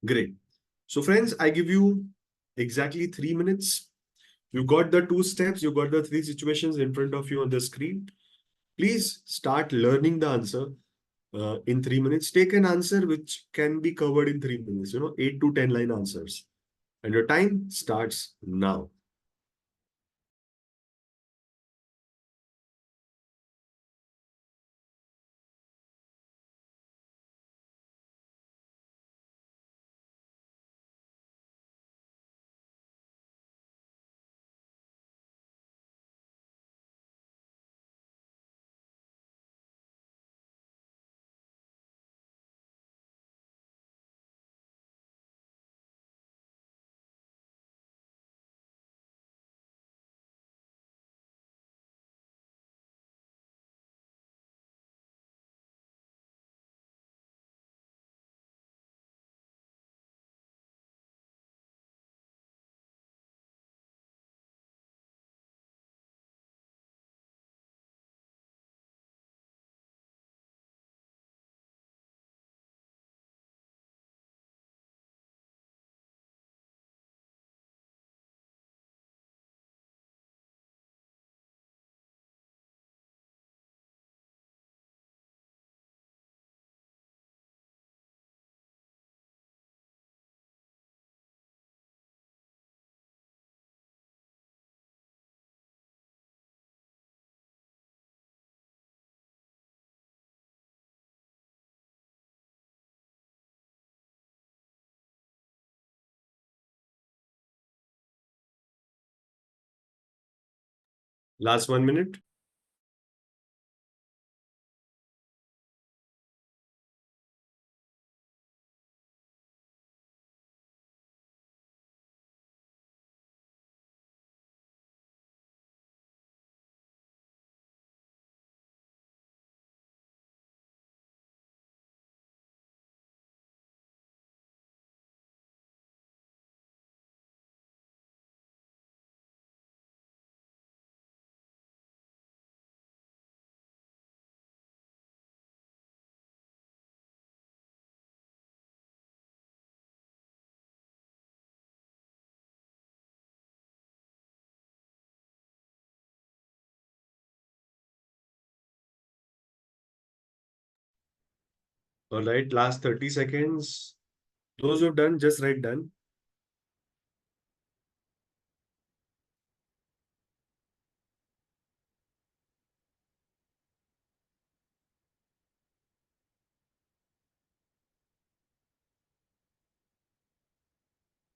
Great. So friends, I give you exactly 3 minutes. You got the two steps, you got the three situations in front of you on the screen. Please start learning the answer in 3 minutes. Take an answer which can be covered in 3 minutes, 8 to 10 line answers. And your time starts now. Last 1 minute. All right, last 30 seconds. Those who've done, just write done.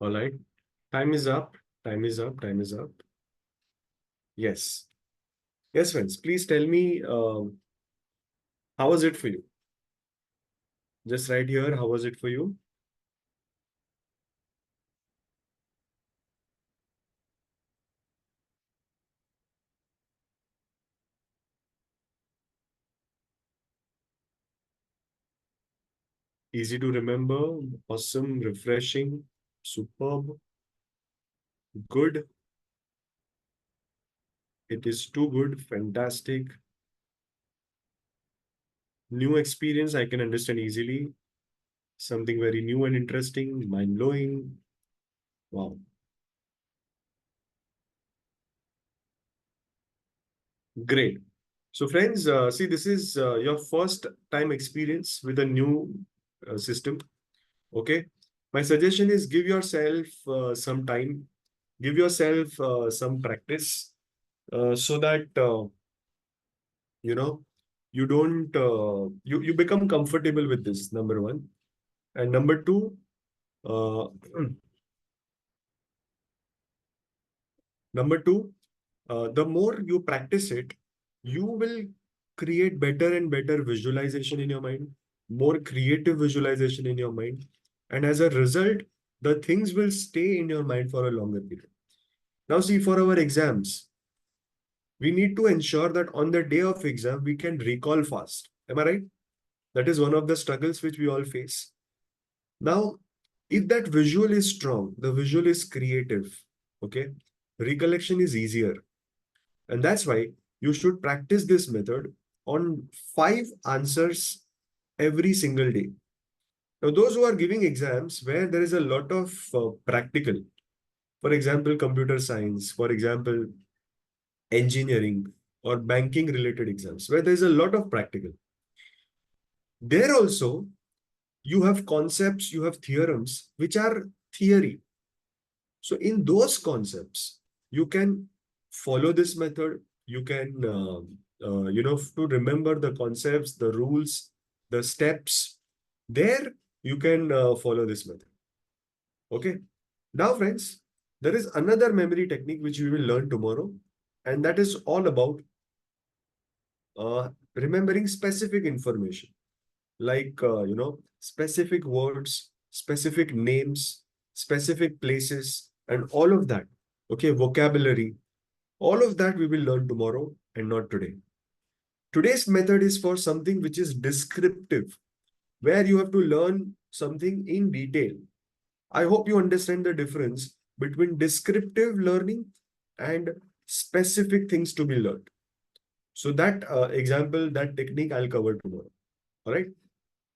All right. Time is up. Time is up. Time is up. Yes. Yes, friends. Please tell me, how was it for you? Just right here, how was it for you? Easy to remember, awesome, refreshing, superb, good. It is too good, fantastic. New experience I can understand easily. Something very new and interesting, mind blowing. Wow, great. So, friends, see, this is your first time experience with a new system. Okay. My suggestion is give yourself some time, give yourself some practice so that you know you don't you become comfortable with this, number one. And number two, uh, number two, the more you practice it, you will create better and better visualization in your mind, more creative visualization in your mind. And as a result, the things will stay in your mind for a longer period. Now, see, for our exams, we need to ensure that on the day of exam, we can recall fast. Am I right? That is one of the struggles which we all face. Now, if that visual is strong, the visual is creative, okay, recollection is easier. And that's why you should practice this method on 5 answers every single day. Now, those who are giving exams where there is a lot of practical, for example, computer science, for example, engineering or banking related exams, where there is a lot of practical. There also, you have concepts, you have theorems, which are theory. So in those concepts, you can follow this method. You can, to remember the concepts, the rules, the steps. There, you can follow this method. Okay. Now, friends, there is another memory technique which we will learn tomorrow, and that is all about remembering specific information, like specific words, specific names, specific places, and all of that. Okay, vocabulary, all of that we will learn tomorrow and not today. Today's method is for something which is descriptive, where you have to learn something in detail. I hope you understand the difference between descriptive learning and specific things to be learned. So that example, that technique I'll cover tomorrow. All right.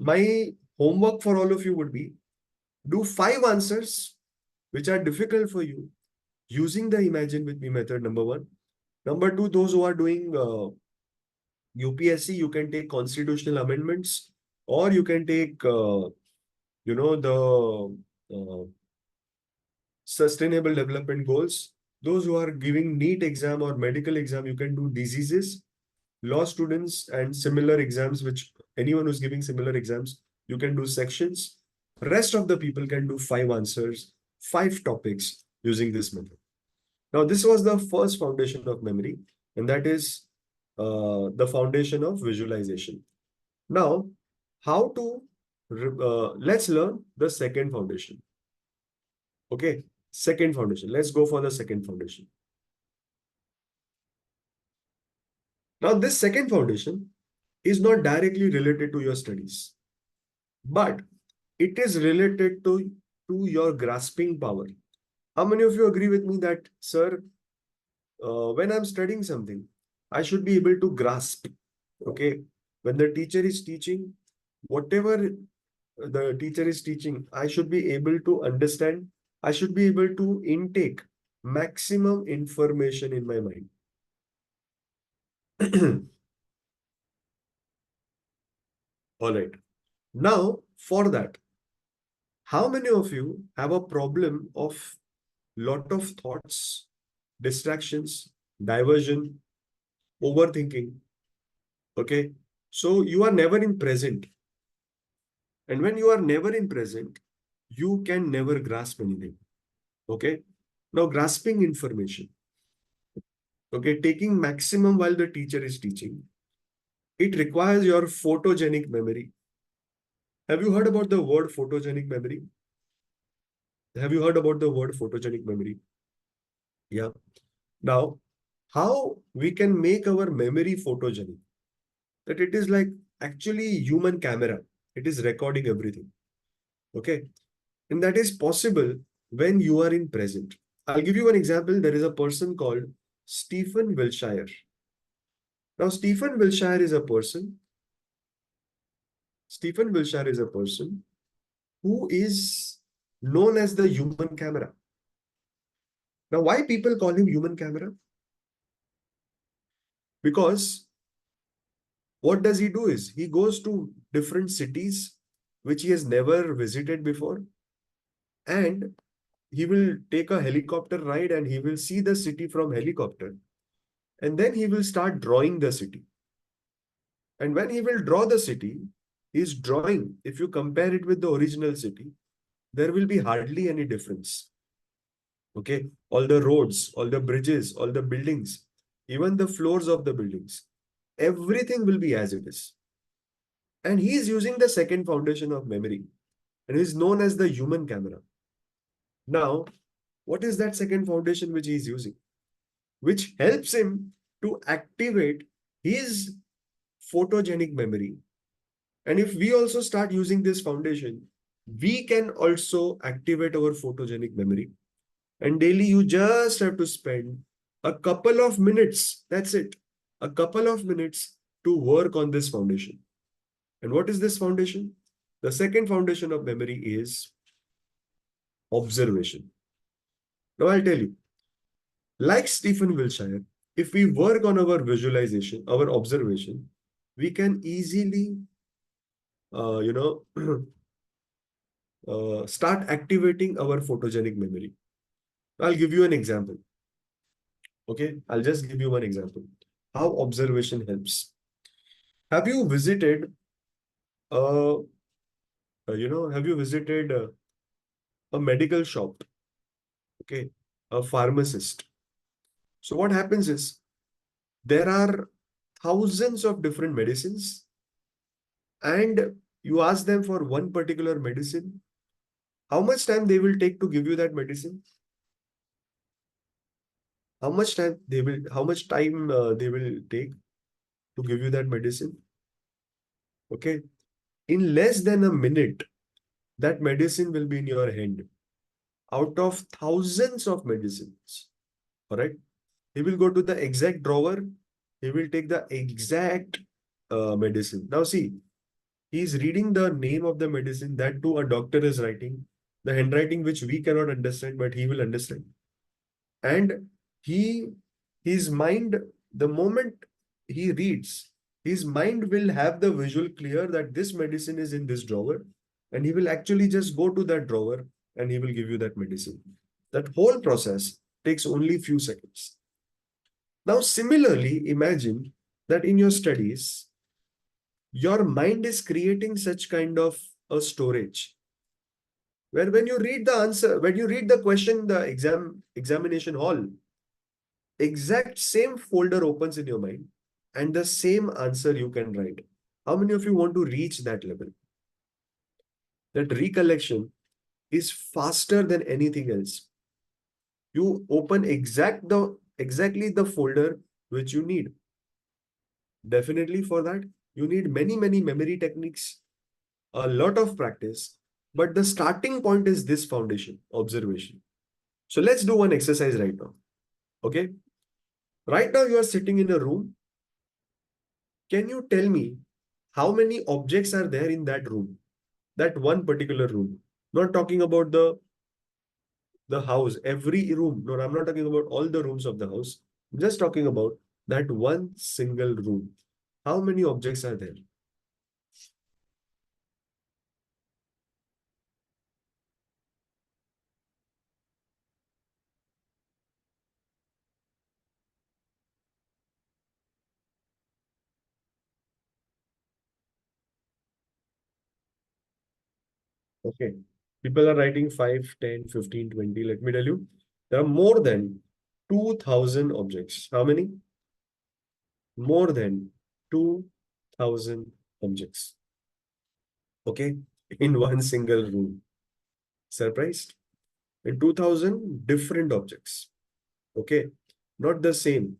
My homework for all of you would be do 5 answers which are difficult for you using the Imagine with Me method, number one. Number two, those who are doing UPSC, you can take constitutional amendments, or you can take, the sustainable development goals. Those who are giving NEET exam or medical exam, you can do diseases. Law students and similar exams, which anyone who's giving similar exams, you can do sections. Rest of the people can do 5 answers, 5 topics using this method. Now, this was the first foundation of memory, and that is the foundation of visualization. Now, how to let's learn the second foundation. Okay, second foundation. Let's go for the second foundation. Now, this second foundation is not directly related to your studies, but it is related to your grasping power. How many of you agree with me that, sir, when I'm studying something, I should be able to grasp, okay? When the teacher is teaching, whatever the teacher is teaching, I should be able to understand. I should be able to intake maximum information in my mind. All right. Now, for that, how many of you have a problem of lot of thoughts, distractions, diversion, overthinking? Okay. So you are never in present. And when you are never in present, you can never grasp anything. Okay. Now, grasping information. Okay. Taking maximum while the teacher is teaching. It requires your photogenic memory. Have you heard about the word photogenic memory? Have you heard about the word photogenic memory? Yeah. Now, how we can make our memory photogenic? That it is like actually human camera. It is recording everything. Okay. And that is possible when you are in present. I'll give you an example. There is a person called Stephen Wilshire. Now, Stephen Wilshire is a person who is known as the human camera. Now, why people call him human camera? Because what does he do is he goes to different cities which he has never visited before, and he will take a helicopter ride and he will see the city from helicopter, and then he will start drawing the city. And when he will draw the city, his drawing, if you compare it with the original city, there will be hardly any difference. Okay, all the roads, all the bridges, all the buildings, even the floors of the buildings, Everything will be as it is. And he is using the second foundation of memory, and is known as the human camera. Now, what is that second foundation which he is using? Which helps him to activate his photogenic memory. And if we also start using this foundation, we can also activate our photogenic memory. And daily, you just have to spend a couple of minutes. That's it. A couple of minutes to work on this foundation. And what is this foundation? The second foundation of memory is observation. Now, I'll tell you, like Stephen Wilshire, if we work on our visualization, our observation, we can easily, uh, you know, start activating our photogenic memory. I'll give you an example. Okay, I'll just give you one example. How observation helps. Have you visited, uh, have you visited a medical shop? Okay, a pharmacist. So what happens is there are thousands of different medicines, and you ask them for one particular medicine. How much time they will take to give you that medicine? How much time they will take to give you that medicine? Okay. In less than a minute, that medicine will be in your hand out of thousands of medicines. All right. He will go to the exact drawer. He will take the exact medicine. Now, see, he is reading the name of the medicine that too a doctor is writing, the handwriting which we cannot understand, but he will understand. And he, his mind, the moment he reads, his mind will have the visual clear that this medicine is in this drawer, and he will actually just go to that drawer and he will give you that medicine. That whole process takes only few seconds. Now, similarly, imagine that in your studies, your mind is creating such kind of a storage where when you read the answer, when you read the question in the examination hall, exact same folder opens in your mind and the same answer you can write. How many of you want to reach that level? That recollection is faster than anything else. You open exactly the folder which you need. Definitely for that, you need many memory techniques, a lot of practice, but the starting point is this foundation, observation. So let's do one exercise right now. Okay. Right now you are sitting in a room. Can you tell me how many objects are there in that room? That one particular room. Not talking about the house, every room. No, I'm not talking about all the rooms of the house. I'm just talking about that one single room. How many objects are there? Okay. People are writing 5, 10, 15, 20. Let me tell you, there are more than 2,000 objects. How many? More than 2,000 objects. Okay. In one single room. Surprised? In 2,000 different objects. Okay. Not the same.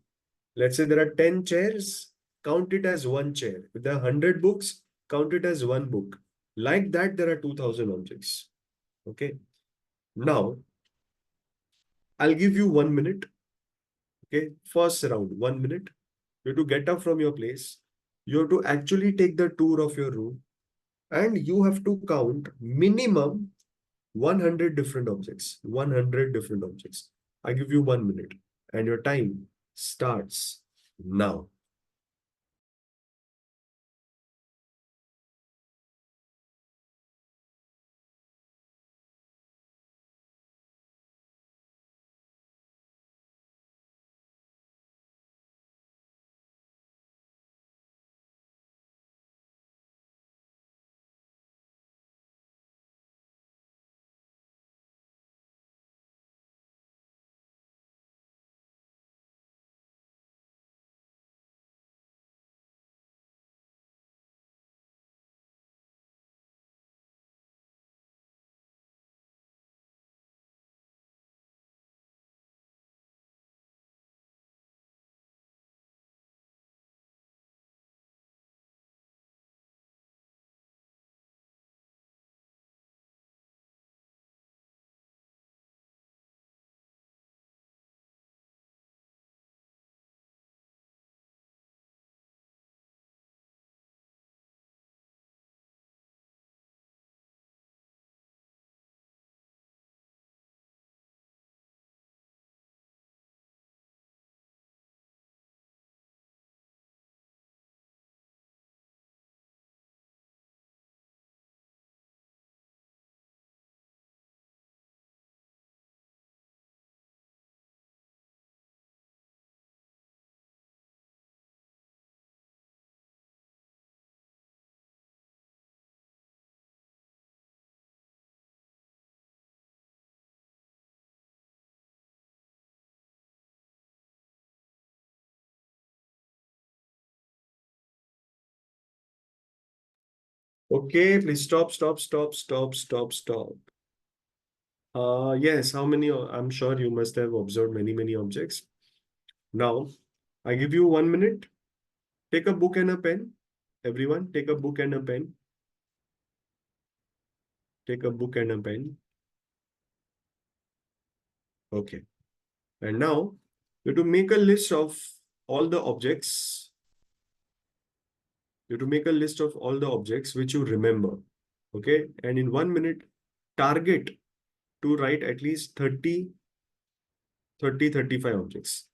Let's say there are 10 chairs, count it as one chair. If there are 100 books, count it as one book. Like that, there are 2,000 objects. Okay. Now, I'll give you 1 minute. Okay. First round, 1 minute. You have to get up from your place. You have to actually take the tour of your room and you have to count minimum 100 different objects. 100 different objects. I give you 1 minute and your time starts now. Okay, please stop, stop, stop, stop, stop, stop. Yes, how many? I'm sure you must have observed many, many objects. Now, I give you 1 minute. Take a book and a pen. Everyone, take a book and a pen. Take a book and a pen. Okay. And now, you have to make a list of all the objects. You have to make a list of all the objects which you remember. Okay. And in 1 minute, target to write at least 35 objects.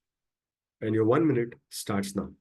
And your 1 minute starts now.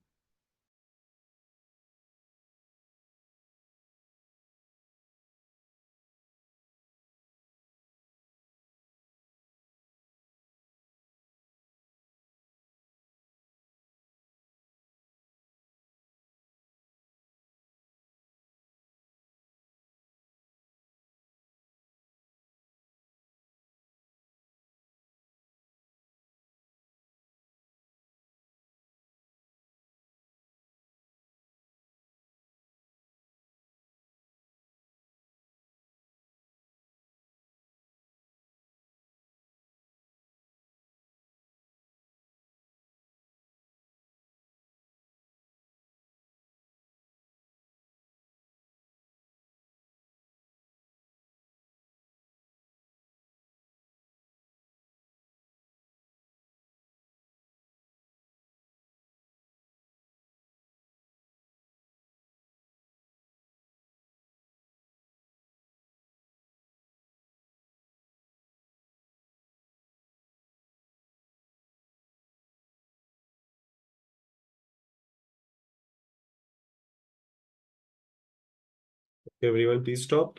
Everyone, please stop.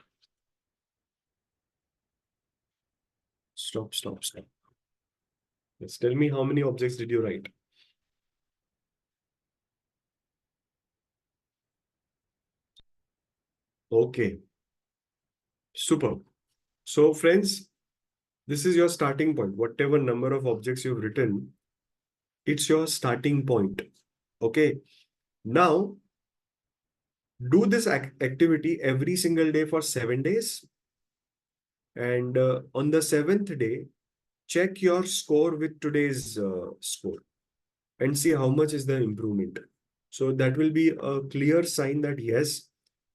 Stop, stop, stop. Yes, tell me how many objects did you write? Okay, super. So, friends, this is your starting point. Whatever number of objects you've written, it's your starting point. Okay. Now, do this activity every single day for 7 days. And on the seventh day, check your score with today's score and see how much is the improvement. So that will be a clear sign that yes,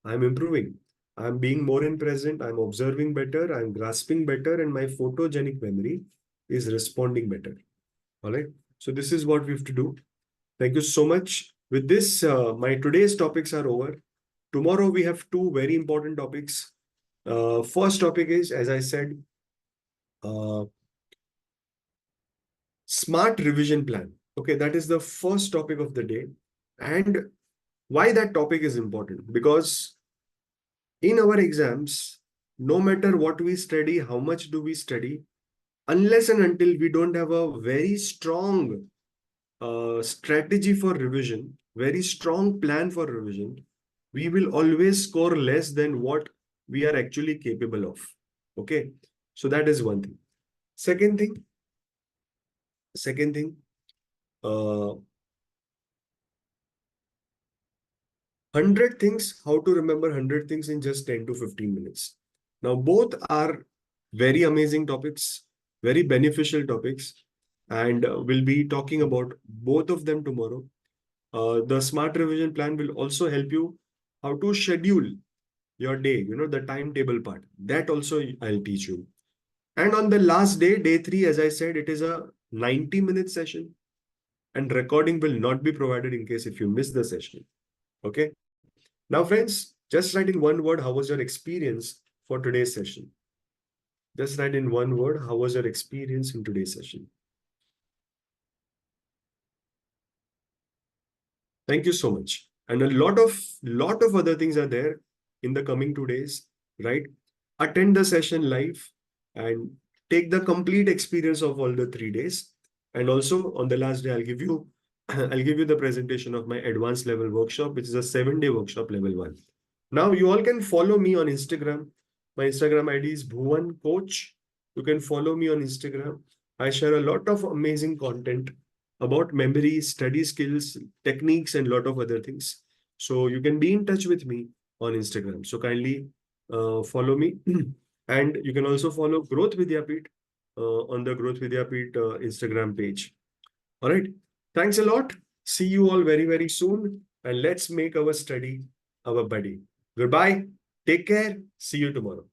I'm improving. I'm being more in present. I'm observing better. I'm grasping better. And my photogenic memory is responding better. All right. So this is what we have to do. Thank you so much. With this, my today's topics are over. Tomorrow we have two very important topics. First topic is, as I said, uh, smart revision plan. Okay, that is the first topic of the day. And why that topic is important? Because in our exams, no matter what we study, how much do we study, unless and until we don't have a very strong strategy for revision, very strong plan for revision, we will always score less than what we are actually capable of. Okay, so that is one thing. Second thing, second thing, uh, 100 things, how to remember 100 things in just 10 to 15 minutes. Now, both are very amazing topics, very beneficial topics, and we'll be talking about both of them tomorrow. The smart revision plan will also help you how to schedule your day, the timetable part. That also I'll teach you. And on the last day, day three, as I said, it is a 90-minute session and recording will not be provided in case if you miss the session. Okay. Now, friends, just write in one word, how was your experience for today's session? Just write in one word, how was your experience in today's session? Thank you so much. And a lot of other things are there in the coming 2 days, right? Attend the session live and take the complete experience of all the 3 days. And also on the last day, I'll give you I'll give you the presentation of my advanced level workshop, which is a 7-day workshop level 1. Now you all can follow me on Instagram. My Instagram ID is Bhuvan Coach. You can follow me on Instagram. I share a lot of amazing content about memory, study skills, techniques, and a lot of other things. So you can be in touch with me on Instagram. So kindly follow me. And you can also follow Growth Vidyapeeth on the Growth Vidyapeeth Instagram page. All right. Thanks a lot. See you all very, very soon. And let's make our study our buddy. Goodbye. Take care. See you tomorrow.